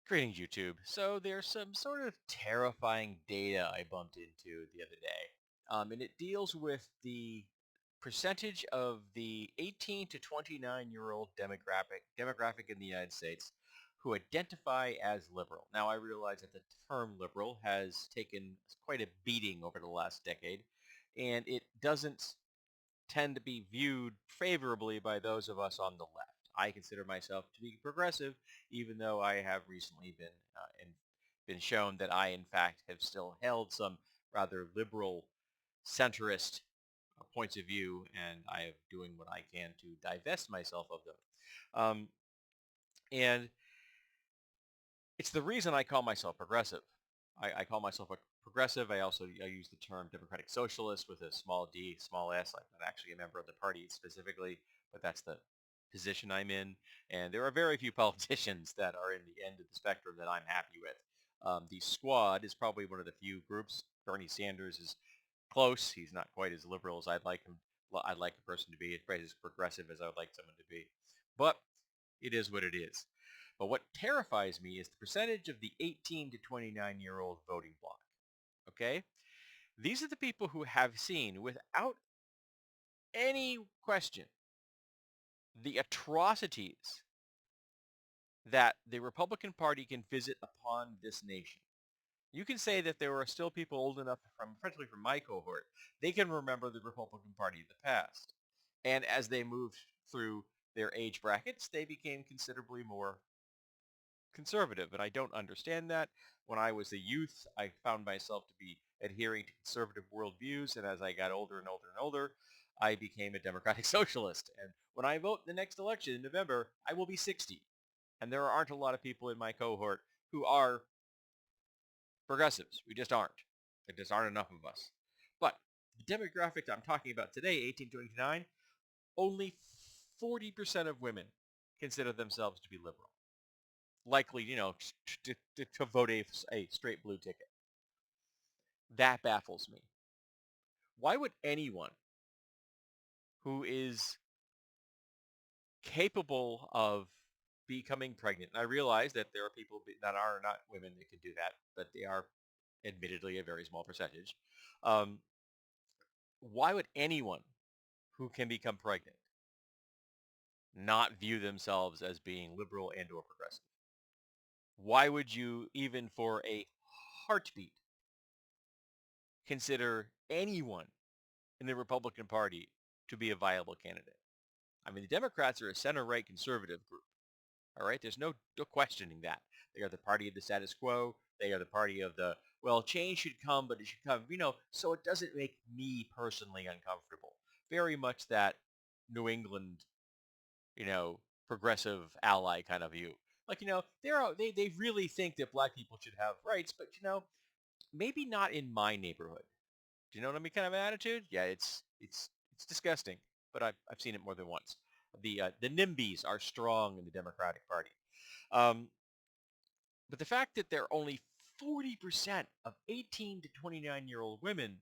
Greetings, YouTube. So there's some sort of terrifying data I bumped into the other day. And it deals with the percentage of the 18 to 29-year-old demographic in the United States who identify as liberal. Now, I realize that the term liberal has taken quite a beating over the last decade, and it doesn't tend to be viewed favorably by those of us on the left. I consider myself to be progressive, even though I have recently been shown that I, in fact, have still held some rather liberal, centrist points of view, and I am doing what I can to divest myself of them. Um, and it's the reason I call myself progressive. I call myself a progressive. I use the term democratic socialist with a small d, small s. I'm not actually a member of the party specifically, but that's the position I'm in. And there are very few politicians that are in the end of the spectrum that I'm happy with. The Squad is probably one of the few groups. Bernie Sanders is close. He's not quite as liberal as I'd like him. I'd like a person to be, as progressive as I would like someone to be. But it is what it is. But what terrifies me is the percentage of the 18 to 29-year-old voting bloc. Okay? These are the people who have seen, without any question, the atrocities that the Republican Party can visit upon this nation. You can say that there are still people old enough, particularly from my cohort, they can remember the Republican Party of the past. And as they moved through their age brackets, they became considerably more conservative, and I don't understand that. When I was a youth, I found myself to be adhering to conservative worldviews, and as I got older and older and older, I became a democratic socialist. And when I vote in the next election in November, I will be 60. And there aren't a lot of people in my cohort who are progressives. We just aren't. There just aren't enough of us. But the demographic I'm talking about today, 18 to 29, only 40% of women consider themselves to be liberal, likely, to vote a straight blue ticket. That baffles me. Why would anyone who is capable of becoming pregnant, and I realize that there are people that are not women that can do that, but they are admittedly a very small percentage. Um, why would anyone who can become pregnant not view themselves as being liberal and or progressive? Why would you, even for a heartbeat, consider anyone in the Republican Party to be a viable candidate? I mean, the Democrats are a center-right conservative group. All right, there's no questioning that. They are the party of the status quo. They are the party of the, well, change should come, but it should come, so it doesn't make me personally uncomfortable. Very much that New England, you know, progressive ally kind of view. Like, they really think that black people should have rights, but, maybe not in my neighborhood. Do you know what I mean? Kind of an attitude. Yeah, it's disgusting, but I've seen it more than once. The NIMBYs are strong in the Democratic Party, um, but the fact that there are only 40% of 18 to 29-year-old women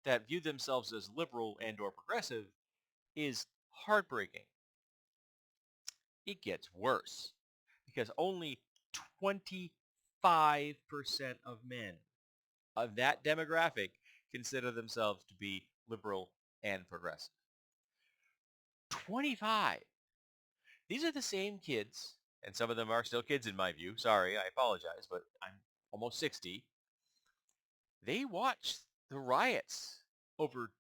that view themselves as liberal and or progressive is heartbreaking. It gets worse because only 25% of men of that demographic consider themselves to be liberal and progressive. 25. These are the same kids, and some of them are still kids in my view. Sorry, I apologize, but I'm almost 60. They watched the riots over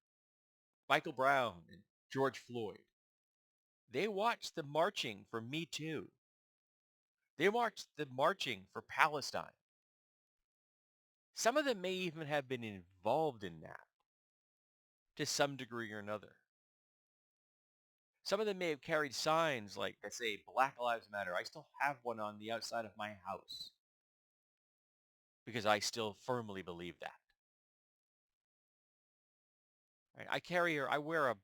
Michael Brown and George Floyd. They watched the marching for Me Too. They watched the marching for Palestine. Some of them may even have been involved in that to some degree or another. Some of them may have carried signs like that say Black Lives Matter. I still have one on the outside of my house because I still firmly believe that. Right? I wear a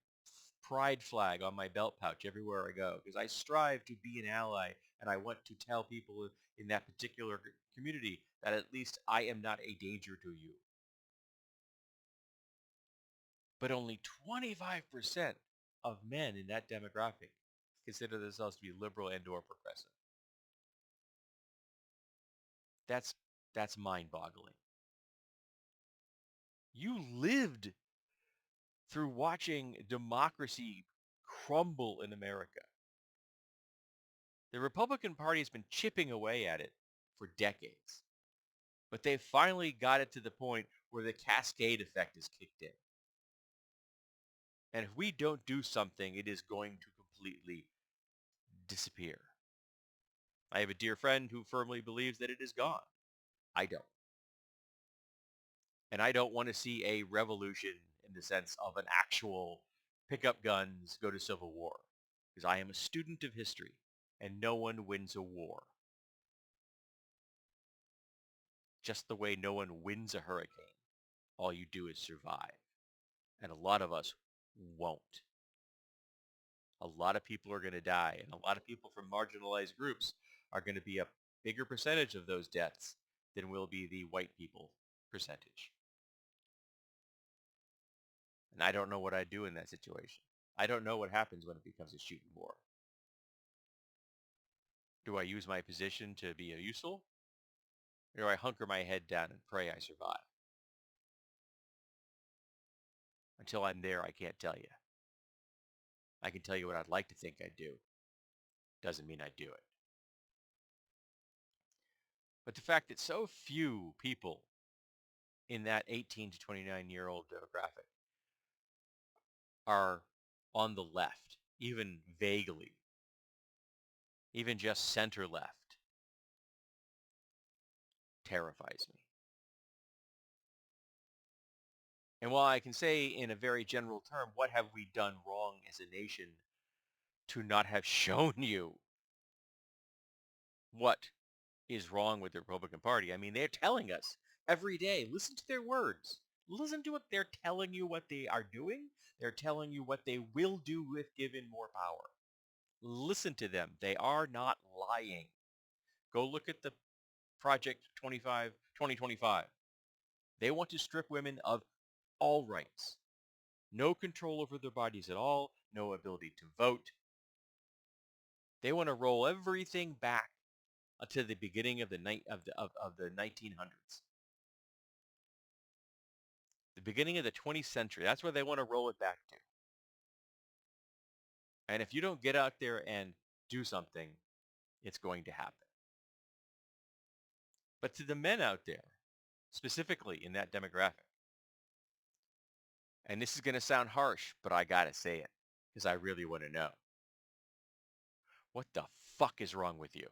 pride flag on my belt pouch everywhere I go because I strive to be an ally and I want to tell people in that particular community that at least I am not a danger to you. But only 25% of men in that demographic consider themselves to be liberal and or progressive. That's that's mind-boggling. You lived through watching democracy crumble in America. The Republican Party has been chipping away at it for decades, but they finally got it to the point where the cascade effect is kicked in. And if we don't do something, it is going to completely disappear. I have a dear friend who firmly believes that it is gone. I don't. And I don't want to see a revolution in the sense of an actual pick up guns, go to civil war. Because I am a student of history and no one wins a war. Just the way no one wins a hurricane. All you do is survive. And a lot of us won't. A lot of people are going to die, and a lot of people from marginalized groups are going to be a bigger percentage of those deaths than will be the white people percentage. And I don't know what I'd do in that situation. I don't know what happens when it becomes a shooting war. Do I use my position to be useful? Or do I hunker my head down and pray I survive? Until I'm there, I can't tell you. I can tell you what I'd like to think I'd do. Doesn't mean I'd do it. But the fact that so few people in that 18 to 29-year-old demographic are on the left, even vaguely, even just center left, terrifies me. And while I can say in a very general term, what have we done wrong as a nation to not have shown you what is wrong with the Republican Party? I mean, they're telling us every day, listen to their words. Listen to what they're telling you what they are doing. They're telling you what they will do if given more power. Listen to them. They are not lying. Go look at the Project 2025. They want to strip women of all rights. No control over their bodies at all. No ability to vote. They want to roll everything back to the beginning of the 1900s. The beginning of the 20th century. That's where they want to roll it back to. And if you don't get out there and do something, it's going to happen. But to the men out there, specifically in that demographic, and this is going to sound harsh, but I got to say it because I really want to know. What the fuck is wrong with you?